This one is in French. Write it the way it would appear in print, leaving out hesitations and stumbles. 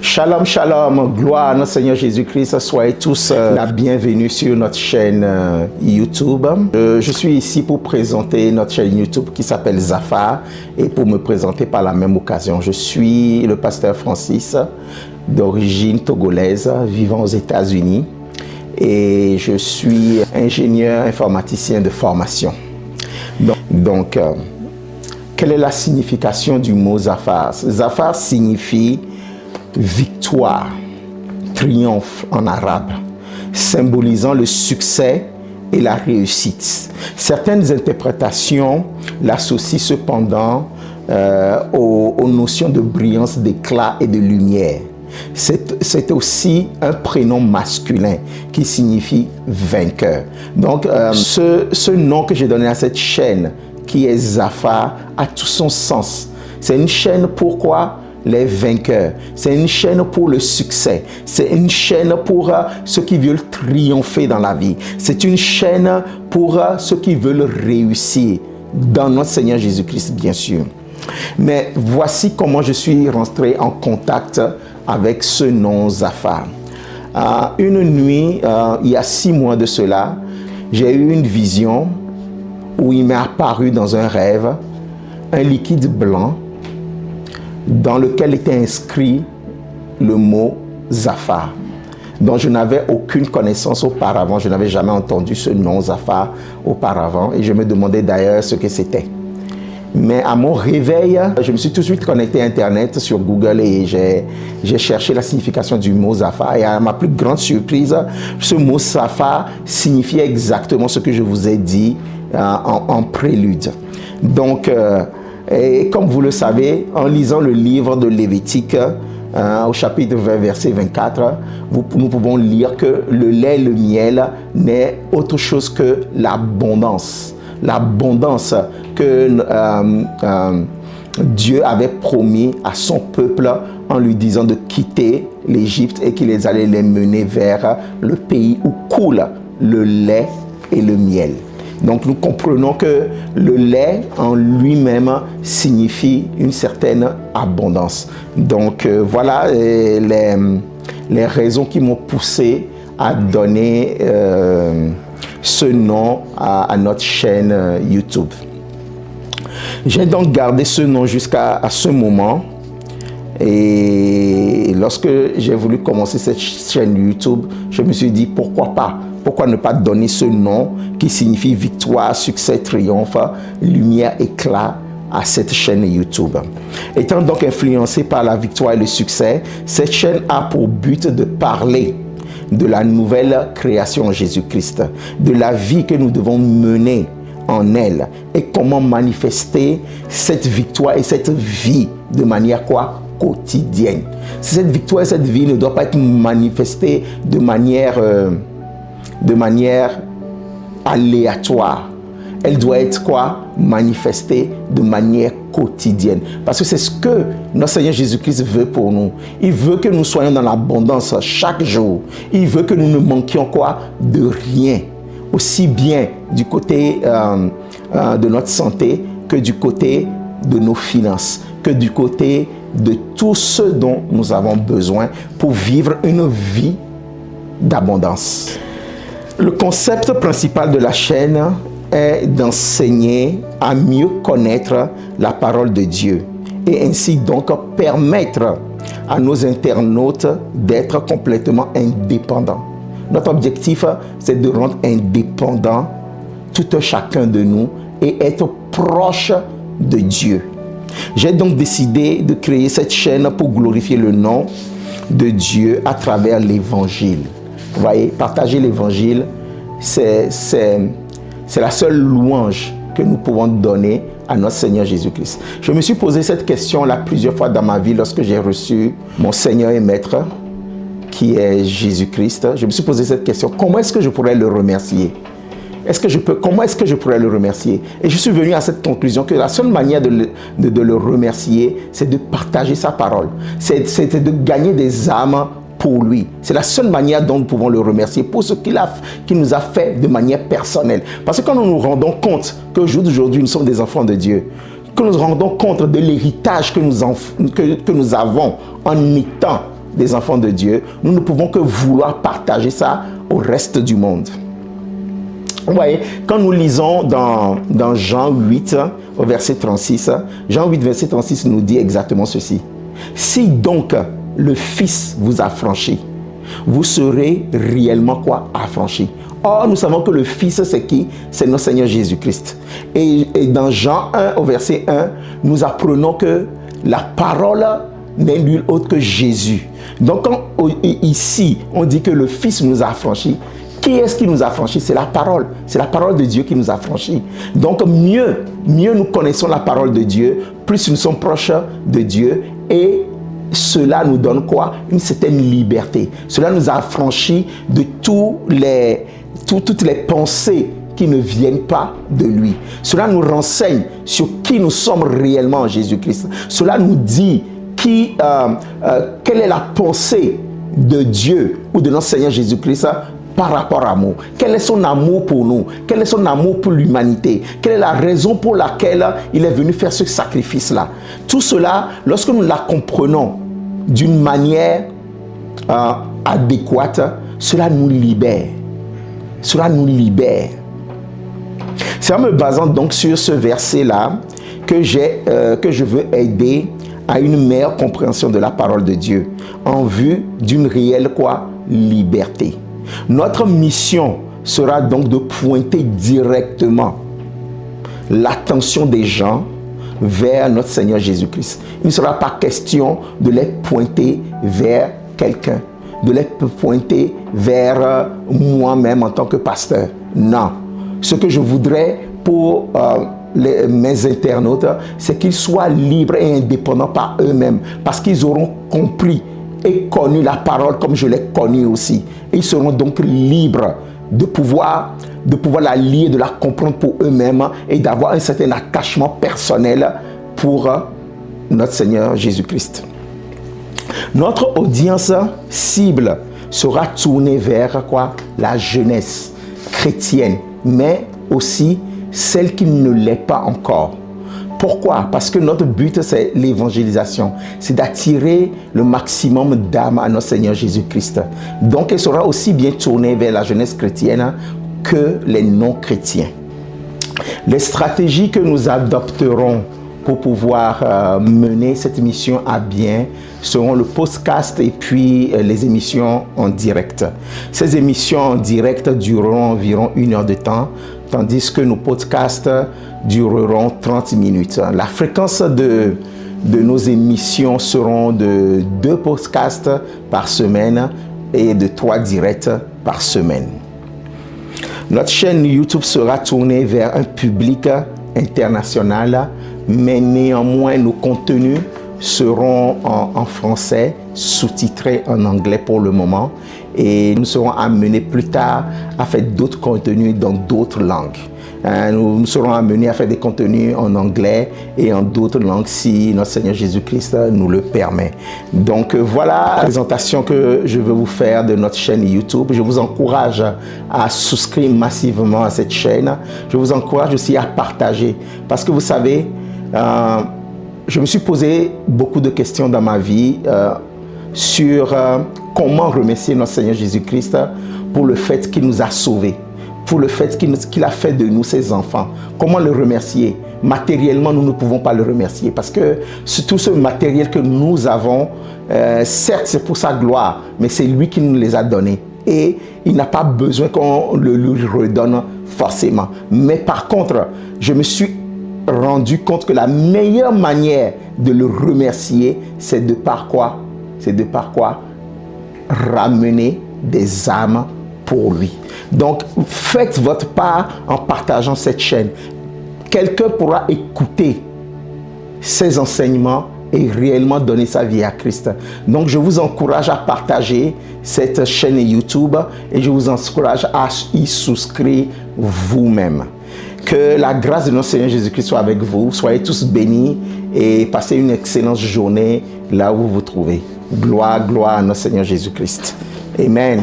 Shalom, shalom, gloire à notre Seigneur Jésus-Christ. Soyez tous la bienvenue sur notre chaîne YouTube. Je suis ici pour présenter notre chaîne YouTube qui s'appelle Zafar et pour me présenter par la même occasion. Je suis le pasteur Francis, d'origine togolaise, vivant aux États-Unis et je suis ingénieur informaticien de formation. Donc, quelle est la signification du mot Zafar? Zafar signifie victoire, triomphe en arabe, symbolisant le succès et la réussite. Certaines interprétations l'associent cependant aux notions de brillance, d'éclat et de lumière. C'est aussi un prénom masculin qui signifie vainqueur. Donc, ce nom que j'ai donné à cette chaîne, qui est Zafar, a tout son sens. C'est une chaîne pourquoi les vainqueurs. C'est une chaîne pour le succès. C'est une chaîne pour ceux qui veulent triompher dans la vie. C'est une chaîne pour ceux qui veulent réussir dans notre Seigneur Jésus-Christ, bien sûr. Mais voici comment je suis rentré en contact avec ce nom Zafar. Une nuit, il y a 6 mois de cela, j'ai eu une vision où il m'est apparu dans un rêve un liquide blanc dans lequel était inscrit le mot Zafar, dont je n'avais aucune connaissance auparavant. Je n'avais jamais entendu ce nom Zafar auparavant et je me demandais d'ailleurs ce que c'était. Mais à mon réveil, je me suis tout de suite connecté à Internet sur Google et j'ai cherché la signification du mot Zafar. Et à ma plus grande surprise, ce mot Zafar signifiait exactement ce que je vous ai dit en prélude. Donc, et comme vous le savez, en lisant le livre de Lévitique, au chapitre 20, verset 24, nous pouvons lire que le lait et le miel n'est autre chose que l'abondance. L'abondance que Dieu avait promis à son peuple en lui disant de quitter l'Égypte et qu'il allait les mener vers le pays où coule le lait et le miel. Donc nous comprenons que le lait en lui-même signifie une certaine abondance. Donc voilà les raisons qui m'ont poussé à donner ce nom à notre chaîne YouTube. J'ai donc gardé ce nom jusqu'à ce moment. Et lorsque j'ai voulu commencer cette chaîne YouTube, je me suis dit pourquoi pas? Pourquoi ne pas donner ce nom qui signifie victoire, succès, triomphe, lumière, éclat à cette chaîne YouTube. Étant donc influencé par la victoire et le succès, cette chaîne a pour but de parler de la nouvelle création en Jésus-Christ, de la vie que nous devons mener en elle et comment manifester cette victoire et cette vie de manière quotidienne. Cette victoire et cette vie ne doit pas être manifestée de manière aléatoire. Elle doit être manifestée de manière quotidienne. Parce que c'est ce que notre Seigneur Jésus-Christ veut pour nous. Il veut que nous soyons dans l'abondance chaque jour. Il veut que nous ne manquions de rien. Aussi bien du côté de notre santé que du côté de nos finances, que du côté de tout ce dont nous avons besoin pour vivre une vie d'abondance. Le concept principal de la chaîne est d'enseigner à mieux connaître la parole de Dieu et ainsi donc permettre à nos internautes d'être complètement indépendants. Notre objectif, c'est de rendre indépendant tout un chacun de nous et être proche de Dieu. J'ai donc décidé de créer cette chaîne pour glorifier le nom de Dieu à travers l'évangile. Vous voyez, partager l'évangile, c'est la seule louange que nous pouvons donner à notre Seigneur Jésus-Christ. Je me suis posé cette question-là plusieurs fois dans ma vie lorsque j'ai reçu mon Seigneur et Maître, qui est Jésus-Christ. Je me suis posé cette question, comment est-ce que je pourrais le remercier? Comment est-ce que je pourrais le remercier? Et je suis venu à cette conclusion que la seule manière de le remercier, c'est de partager sa parole. C'est de gagner des âmes pour lui. C'est la seule manière dont nous pouvons le remercier pour ce qu'il nous a fait de manière personnelle. Parce que quand nous nous rendons compte qu'au jour d'aujourd'hui, nous sommes des enfants de Dieu, que nous nous rendons compte de l'héritage que nous avons en étant des enfants de Dieu, nous ne pouvons que vouloir partager ça au reste du monde. Vous voyez, quand nous lisons dans Jean 8, au verset 36, Jean 8, verset 36 nous dit exactement ceci. Si donc le Fils vous a franchi, vous serez réellement quoi? Affranchis. Or, nous savons que le Fils, c'est qui? C'est notre Seigneur Jésus-Christ. Et dans Jean 1, au verset 1, nous apprenons que la parole n'est nul autre que Jésus. Donc, quand ici, on dit que le Fils nous a affranchis, qui est-ce qui nous a franchis? C'est la parole. C'est la parole de Dieu qui nous a franchis. Donc, mieux nous connaissons la parole de Dieu, plus nous sommes proches de Dieu. Et cela nous donne quoi? Une certaine liberté. Cela nous a affranchis de toutes les pensées qui ne viennent pas de lui. Cela nous renseigne sur qui nous sommes réellement en Jésus-Christ. Cela nous dit quelle est la pensée de Dieu ou de notre Seigneur Jésus-Christ par rapport à nous. Quel est son amour pour nous? Quel est son amour pour l'humanité? Quelle est la raison pour laquelle il est venu faire ce sacrifice-là? Tout cela, lorsque nous la comprenons d'une manière adéquate, cela nous libère. Cela nous libère. C'est en me basant donc sur ce verset-là que je veux aider à une meilleure compréhension de la parole de Dieu en vue d'une réelle liberté. Notre mission sera donc de pointer directement l'attention des gens vers notre Seigneur Jésus-Christ. Il ne sera pas question de les pointer vers quelqu'un, de les pointer vers moi-même en tant que pasteur. Non. Ce que je voudrais pour mes internautes, c'est qu'ils soient libres et indépendants par eux-mêmes, parce qu'ils auront compris et connu la parole comme je l'ai connue aussi. Et ils seront donc libres de pouvoir la lire, de la comprendre pour eux-mêmes et d'avoir un certain attachement personnel pour notre Seigneur Jésus-Christ. Notre audience cible sera tournée vers la jeunesse chrétienne, mais aussi celle qui ne l'est pas encore. Pourquoi? Parce que notre but, c'est l'évangélisation. C'est d'attirer le maximum d'âmes à notre Seigneur Jésus-Christ. Donc, elle sera aussi bien tournée vers la jeunesse chrétienne que les non-chrétiens. Les stratégies que nous adopterons pour pouvoir mener cette mission à bien seront le podcast et puis les émissions en direct. Ces émissions en direct dureront environ 1 heure de temps, tandis que nos podcasts dureront 30 minutes. La fréquence de nos émissions seront de 2 podcasts par semaine et de 3 directs par semaine. Notre chaîne YouTube sera tournée vers un public international, mais néanmoins nos contenus seront en français, sous-titrés en anglais pour le moment, et nous serons amenés plus tard à faire d'autres contenus dans d'autres langues. Nous serons amenés à faire des contenus en anglais et en d'autres langues si notre Seigneur Jésus-Christ nous le permet. Donc voilà la présentation que je veux vous faire de notre chaîne YouTube. Je vous encourage à souscrire massivement à cette chaîne. Je vous encourage aussi à partager parce que vous savez, je me suis posé beaucoup de questions dans ma vie sur comment remercier notre Seigneur Jésus-Christ pour le fait qu'il nous a sauvés, pour le fait qu'il a fait de nous ses enfants. Comment le remercier? Matériellement, nous ne pouvons pas le remercier parce que tout ce matériel que nous avons, certes c'est pour sa gloire, mais c'est lui qui nous les a donnés. Et il n'a pas besoin qu'on le lui redonne forcément. Mais par contre, je me suis rendu compte que la meilleure manière de le remercier, c'est de par quoi? C'est de par quoi? Ramener des âmes pour lui. Donc, faites votre part en partageant cette chaîne. Quelqu'un pourra écouter ces enseignements et réellement donner sa vie à Christ. Donc, je vous encourage à partager cette chaîne YouTube et je vous encourage à y souscrire vous-même. Que la grâce de notre Seigneur Jésus-Christ soit avec vous. Soyez tous bénis et passez une excellente journée là où vous vous trouvez. Gloire, gloire à notre Seigneur Jésus-Christ. Amen.